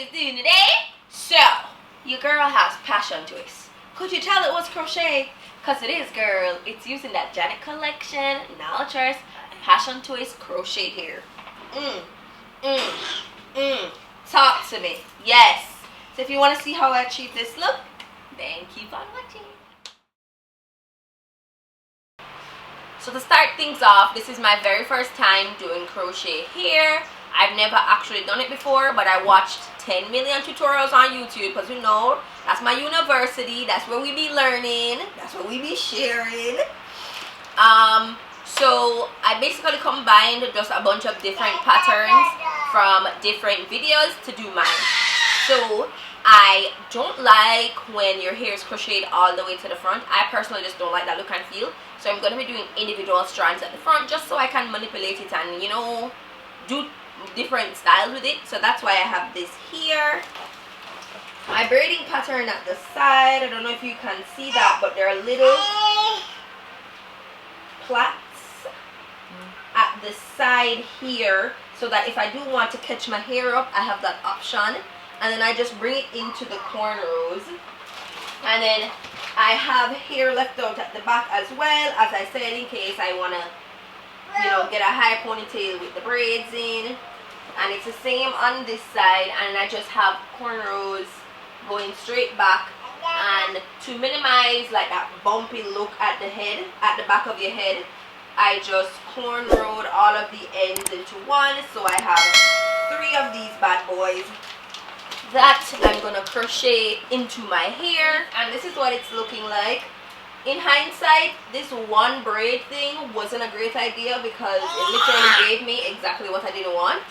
is doing today? So, your girl has passion twists. Could you tell it was crochet? Because it is, girl. It's using that Janet collection, Nalo Tress, passion twist crochet here. Talk to me. Yes. So if you want to see how I achieve this look, then keep on watching. So to start things off, this is my very first time doing crochet here. I've never actually done it before, but I watched 10 million tutorials on YouTube because you know, that's my university. That's where we be learning. That's where we be sharing. So I basically combined just a bunch of different patterns from different videos to do mine. So I don't like when your hair is crocheted all the way to the front. I personally just don't like that look and feel. So I'm going to be doing individual strands at the front just so I can manipulate it and, you know, do different styles with it. So that's why I have this here. My braiding pattern at the side, I don't know if you can see that, but there are little plaits at the side here so that if I do want to catch my hair up, I have that option. And then I just bring it into the cornrows. And then I have hair left out at the back as well, as I said, in case I want to, you know, get a high ponytail with the braids in. And it's the same on this side, and I just have cornrows going straight back. And to minimize like that bumpy look at the head, at the back of your head, I just cornrowed all of the ends into one. So I have 3 of these bad boys that I'm gonna crochet into my hair, and this is what it's looking like. In hindsight, this one braid thing wasn't a great idea because it literally gave me exactly what I didn't want.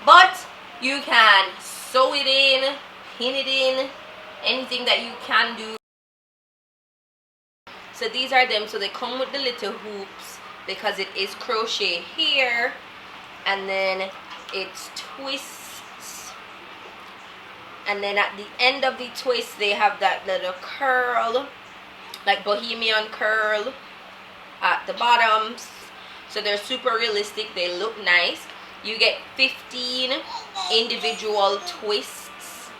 But you can sew it in, pin it in, anything that you can do. So these are them. So they come with the little hoops because it is crochet here, and then it's twists. And then at the end of the twist, they have that little curl, like bohemian curl at the bottoms. So they're super realistic. They look nice. You get 15 individual twists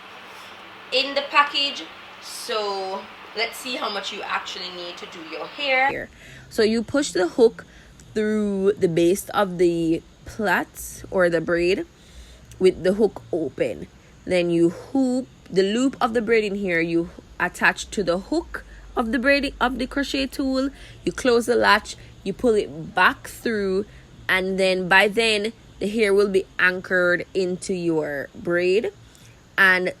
in the package. So let's see how much you actually need to do your hair. So you push the hook through the base of the plaits or the braid with the hook open. Then you hoop the loop of the braid in here, you attach to the hook of the braiding of the crochet tool. You close the latch, you pull it back through, and then by then the hair will be anchored into your braid, and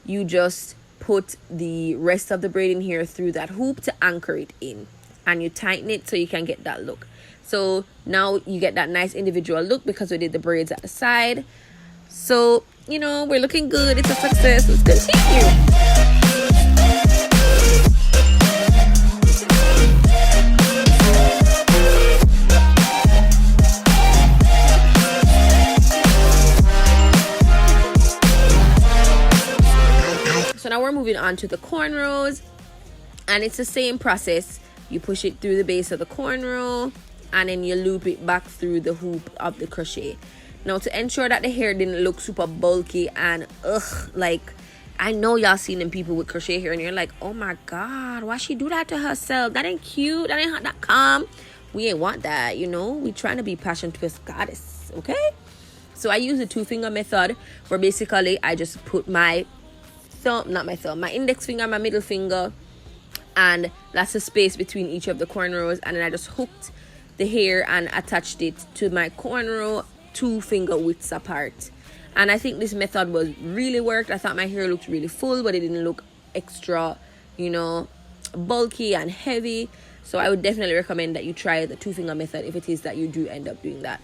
you just put the rest of the braid in here through that hoop to anchor it in, and you tighten it so you can get that look. So now you get that nice individual look because we did the braids at the side. So you know, we're looking good. It's a success. Let's continue. So now we're moving on to the cornrows, and it's the same process. You push it through the base of the cornrow, and then you loop it back through the hoop of the crochet. Now, to ensure that the hair didn't look super bulky and like, I know y'all seen them people with crochet hair and you're like, oh my god, why she do that to herself? That ain't cute. That ain't that calm. We ain't want that, you know. We trying to be passion twist goddess, okay? So I use the 2-finger method, where basically I just put my my index finger, my middle finger, and that's the space between each of the cornrows, and then I just hooked the hair and attached it to my cornrow 2-finger widths apart. And I think this method was really worked. I thought my hair looked really full, but it didn't look extra, you know, bulky and heavy. So I would definitely recommend that you try the 2-finger method if it is that you do end up doing that.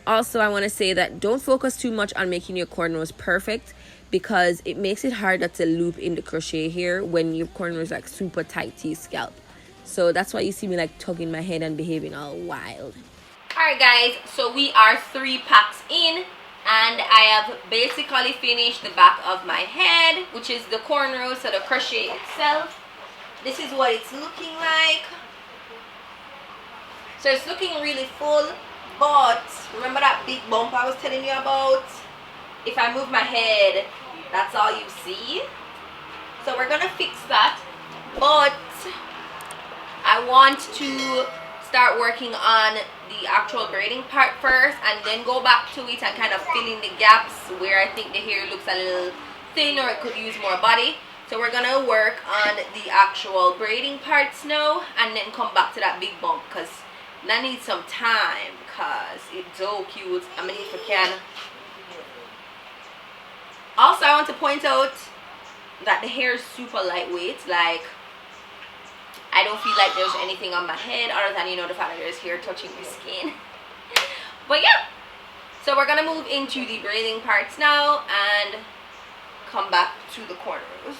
Also, I want to say that don't focus too much on making your cornrows perfect, because it makes it harder to loop in the crochet hair when your cornrows is like super tight to your scalp. So that's why you see me like tugging my head and behaving all wild. Alright guys, so we are 3 packs in, and I have basically finished the back of my head, which is the cornrow, so the crochet itself. This is what it's looking like. So it's looking really full, but remember that big bump I was telling you about? if I move my head, that's all you see. So we're gonna fix that, but I want to start working on the actual braiding part first, and then go back to it and kind of fill in the gaps where I think the hair looks a little thin or it could use more body. So we're gonna work on the actual braiding parts now, and then come back to that big bump, because I need some time because it's so cute. I mean, if I can. Also, I want to point out that the hair is super lightweight. Like, I don't feel like there's anything on my head other than, you know, the fact that there's hair touching my skin. But yeah, so we're gonna move into the braiding parts now and come back to the cornrows.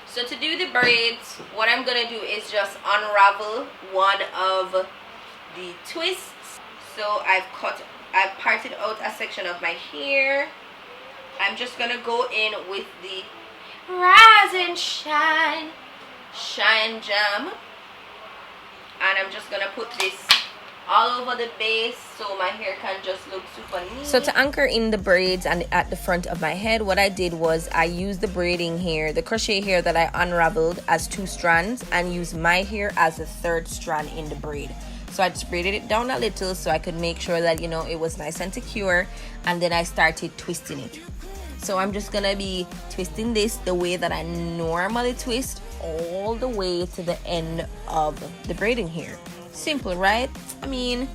So to do the braids, what I'm gonna do is just unravel one of the twists. So I've parted out a section of my hair. I'm just gonna go in with the Rise and Shine Jam, and I'm just gonna put this all over the base so my hair can just look super neat. So to anchor in the braids and at the front of my head, what I did was I used the braiding hair, the crochet hair that I unraveled, as 2 strands, and used my hair as a 3rd strand in the braid. So I just braided it down a little so I could make sure that, you know, it was nice and secure, and then I started twisting it. So I'm just gonna be twisting this the way that I normally twist, all the way to the end of the braiding hair. Simple, right? I mean,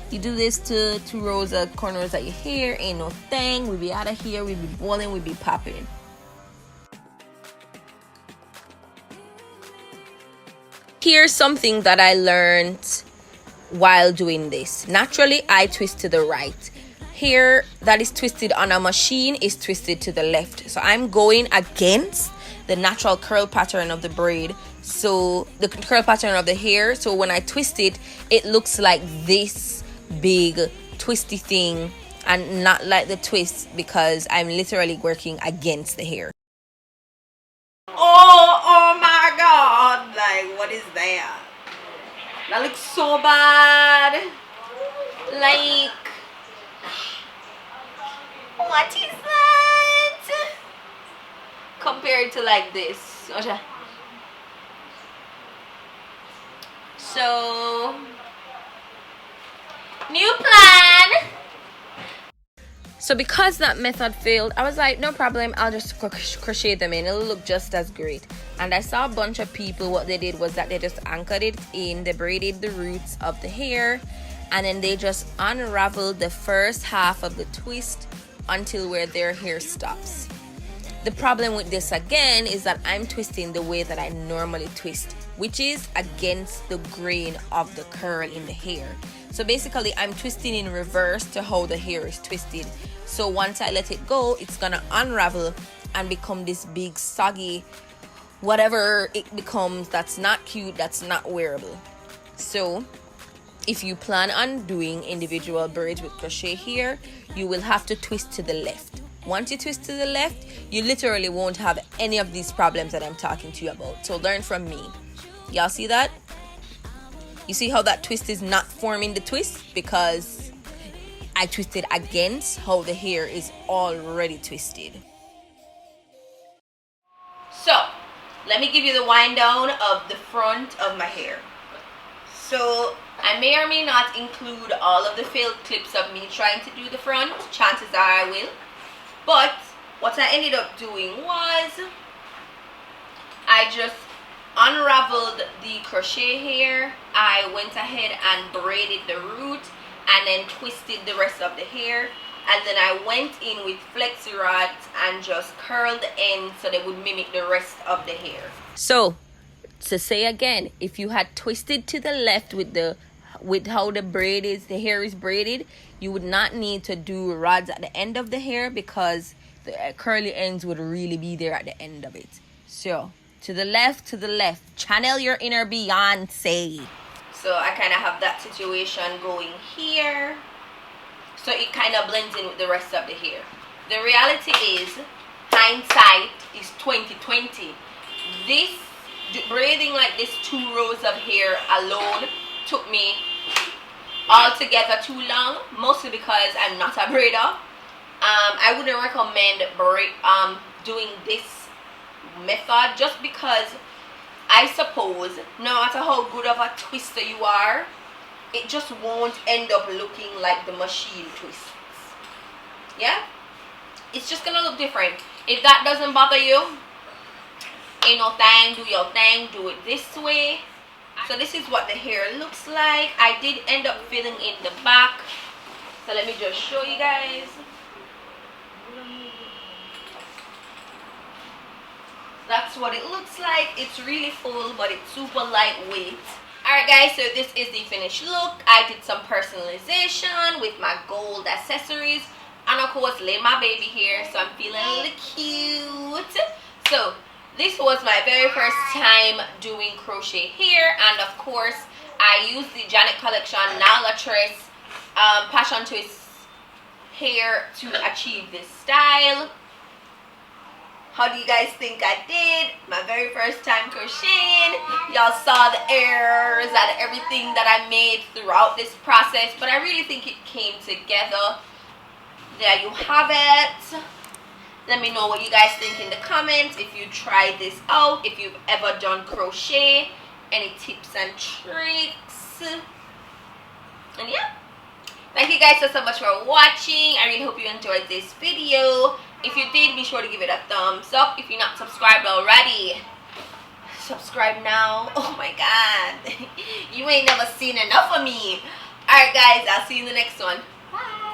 you do this to 2 rows of corners of your hair, ain't no thing. We be out of here, we be boiling, we be popping. Here's something that I learned while doing this. Naturally, I twist to the right. Hair that is twisted on a machine is twisted to the left. So I'm going against the natural curl pattern of the braid, so the curl pattern of the hair. So when I twist it, it looks like this big twisty thing and not like the twist, because I'm literally working against the hair. Oh my god, like, what is that? That looks so bad. Like, what is that compared to like this? Okay. So, new plan. So because that method failed, I was like, no problem, I'll just crochet them in. It'll look just as great. And I saw a bunch of people, what they did was that they just anchored it in, they braided the roots of the hair, and then they just unraveled the first half of the twist until where their hair stops. The problem with this again is that I'm twisting the way that I normally twist, which is against the grain of the curl in the hair. So basically I'm twisting in reverse to how the hair is twisted. So once I let it go, it's gonna unravel and become this big soggy whatever it becomes that's not cute, that's not wearable. So if you plan on doing individual braids with crochet here, you will have to twist to the left. Once you twist to the left, you literally won't have any of these problems that I'm talking to you about. So learn from me. Y'all see that? You see how that twist is not forming the twist? Because I twisted against how the hair is already twisted. So, let me give you the wind down of the front of my hair. So, I may or may not include all of the failed clips of me trying to do the front. Chances are I will. But what I ended up doing was I just unraveled the crochet hair. I went ahead and braided the root and then twisted the rest of the hair. And then I went in with flexi rods and just curled the ends so they would mimic the rest of the hair. So, to say again, if you had twisted to the left with how the braid is, the hair is braided, you would not need to do rods at the end of the hair because the curly ends would really be there at the end of it. So, to the left, channel your inner Beyonce. So I kind of have that situation going here, so it kind of blends in with the rest of the hair. The reality is, hindsight is 2020. This braiding like this 2 rows of hair alone took me altogether too long, mostly because I'm not a braider. I wouldn't recommend doing this method, just because I suppose no matter how good of a twister you are, it just won't end up looking like the machine twists. Yeah, it's just gonna look different. If that doesn't bother you, ain't no thing, do your thing, do it this way. So this is what the hair looks like. I did end up filling in the back, so let me just show you guys. That's what it looks like. It's really full, but it's super lightweight. Alright guys, so this is the finished look. I did some personalization with my gold accessories, and of course laid my baby here, so I'm feeling a little cute. So this was my very first time doing crochet hair, and of course I used the Janet collection Nalo Tress passion twist hair to achieve this style. How do you guys think I did? My very first time crocheting. Y'all saw the errors and everything that I made throughout this process, but I really think it came together. There you have it. Let me know what you guys think in the comments. If you tried this out, if you've ever done crochet, any tips and tricks. And yeah, thank you guys so much for watching. I really hope you enjoyed this video. If you did, be sure to give it a thumbs up. If you're not subscribed already, subscribe now. Oh my god, you ain't never seen enough of me. Alright guys, I'll see you in the next one. Bye.